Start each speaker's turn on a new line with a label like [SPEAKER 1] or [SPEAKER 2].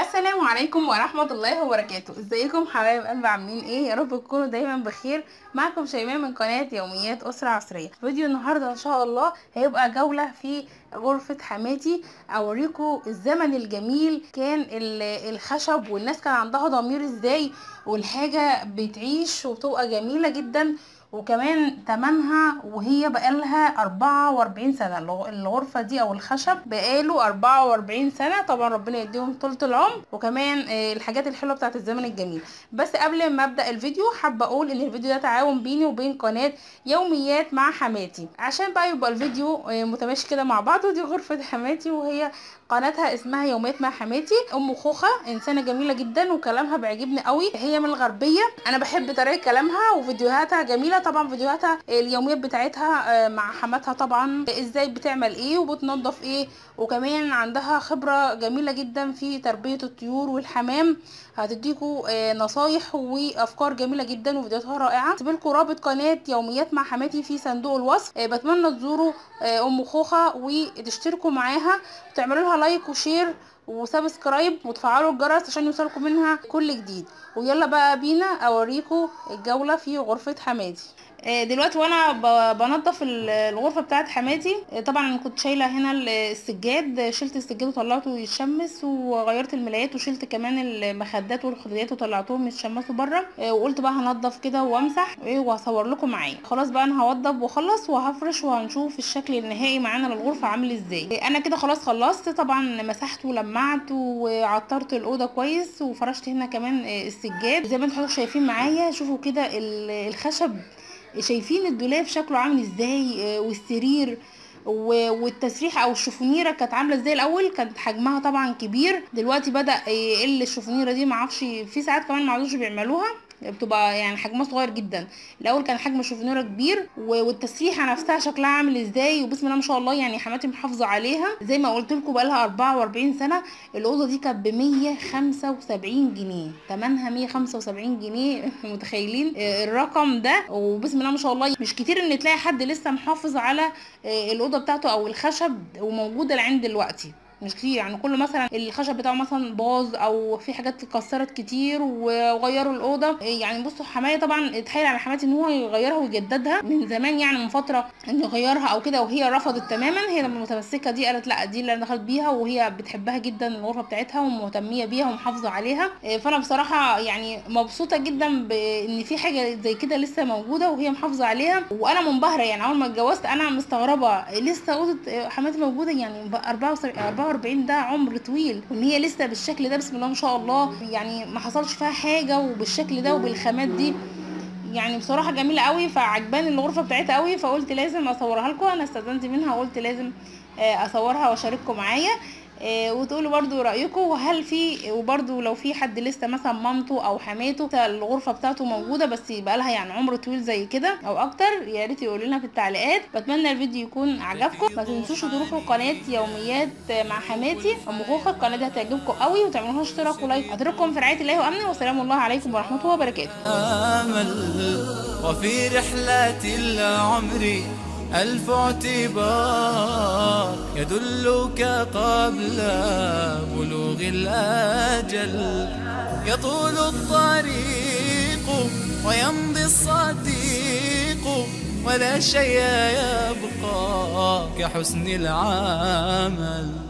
[SPEAKER 1] السلام عليكم ورحمة الله وبركاته. ازيكم حبايب قلبي، عاملين ايه؟ يا رب تكونوا دايما بخير. معكم شيماء من قناة يوميات أسرة عصرية. فيديو النهاردة ان شاء الله هيبقى جولة في غرفة حماتي، اوريكم الزمن الجميل. كان الخشب والناس كان عندها ضمير ازاي، والحاجة بتعيش وبتبقى جميلة جدا، وكمان تمنها وهي بقالها 44 سنة. الغرفة دي او الخشب بقاله 44 سنة، طبعا ربنا يديهم طولة العمر، وكمان الحاجات الحلوة بتاعت الزمن الجميل. بس قبل ما ابدأ الفيديو حابة اقول ان الفيديو ده تعاون بيني وبين قناة يوميات مع حماتي، عشان بقى يبقى الفيديو متماشي كده مع بعض. ودي غرفة حماتي، وهي قناتها اسمها يوميات مع حماتي. ام خوخة انسانة جميلة جدا وكلامها بيعجبني قوي، هي من الغربية. انا بحب طريقة كلامها وفيديوهاتها جميلة. طبعا فيديوهاتها اليوميات بتاعتها مع حماتها، طبعا ازاي بتعمل ايه وبتنظف ايه، وكمان عندها خبرة جميلة جدا في تربية الطيور والحمام. هتديكوا نصايح وافكار جميلة جدا، وفيديوهاتها رائعة. سيبلكوا رابط قناة يوميات مع حماتي في صندوق الوصف. بتمنى تزوروا ام خوخة وتشتركوا معاها، وتعملوا لها لايك وشير وسبسكرايب، وتفعلوا الجرس عشان يوصلكم منها كل جديد. ويلا بقى بينا اوريكم الجولة في غرفة حماتي. دلوقتي وانا بنضف الغرفه بتاعت حماتي. طبعا انا كنت شايله هنا السجاد، شلت السجاد وطلعته يتشمس، وغيرت الملايات، وشلت كمان المخدات والخداديات وطلعتهم يتشمسوا بره. وقلت بقى هنضف كده وامسح وهصور لكم معايا. خلاص بقى انا هوضب واخلص وهفرش، وهنشوف الشكل النهائي معانا للغرفه عامل ازاي. انا كده خلاص خلصت، طبعا مسحت ولمعت وعطرت الاوضه كويس، وفرشت هنا كمان السجاد زي ما انتم شايفين معايا. شوفوا كده الخشب، شايفين الدولاب شكله عامل ازاي، والسرير والتسريحه او الشفونيره كانت عامله ازاي. الاول كانت حجمها طبعا كبير، دلوقتي بدا يقل الشفونيره دي، معرفش في ساعات كمان معرفش بيعملوها بتبقى يعني حجمها صغير جدا. الاول كان حجم الشفونيره كبير، والتسريحه نفسها شكلها عامل ازاي، وبسم الله ما شاء الله. يعني حماتي محافظه عليها زي ما قلت لكم، بقالها 44 سنه. الاوضه دي كانت ب 175 جنيه، تمنها 175 جنيه متخيلين الرقم ده؟ وبسم الله ما شاء الله مش كتير ان تلاقي حد لسه محافظ على الاوضه بتاعته او الخشب وموجوده لعند دلوقتي، مش كتير. يعني كله مثلا الخشب بتاعه مثلا باظ او في حاجات اتكسرت كتير وغيروا الاوضه. يعني بصوا حمايه طبعا اتحايل على حماتي ان هو يغيرها ويجددها من زمان، يعني من فتره انه يغيرها او كده، وهي رفضت تماما. هي لما متمسكه دي قالت لا، دي اللي انا دخلت بيها، وهي بتحبها جدا الغرفه بتاعتها ومهتميه بيها ومحافظه عليها. فانا بصراحه يعني مبسوطه جدا بان في حاجه زي كده لسه موجوده وهي محافظه عليها، وانا منبهره. يعني اول ما اتجوزت انا مستغربه لسه اوضه حماتي موجوده، يعني 44 ده عمر طويل، وان هي لسه بالشكل ده بسم الله ما شاء الله، يعني ما حصلش فيها حاجه، وبالشكل ده وبالخامات دي. يعني بصراحه جميله قوي، فعجباني الغرفه بتاعتها قوي، فقلت لازم اصورها لكم. انا استاذنت منها وقلت لازم اصورها واشارككم معايا، وتقولوا برضو رايكم. وهل في، وبرضو لو في حد لسه مثلا مامته او حماته الغرفه بتاعته موجوده بس بقى لها يعني عمر طويل زي كده او اكتر، يا ريت يقولوا لنا في التعليقات. بتمنى الفيديو يكون عجبكم. ما تنسوش تروحوا قناه يوميات مع حماتي ام خوخه، القناه دي هتعجبكم قوي، وتعملوا لها اشتراك ولايك. اترككم في رعايه الله وامنه، والسلام الله عليكم ورحمه وبركاته.
[SPEAKER 2] وفي رحلة العمر ألف اعتبار يدلك قبل بلوغ الأجل. يطول الطريق ويمضي الصديق، ولا شيء يبقى كحسن العمل.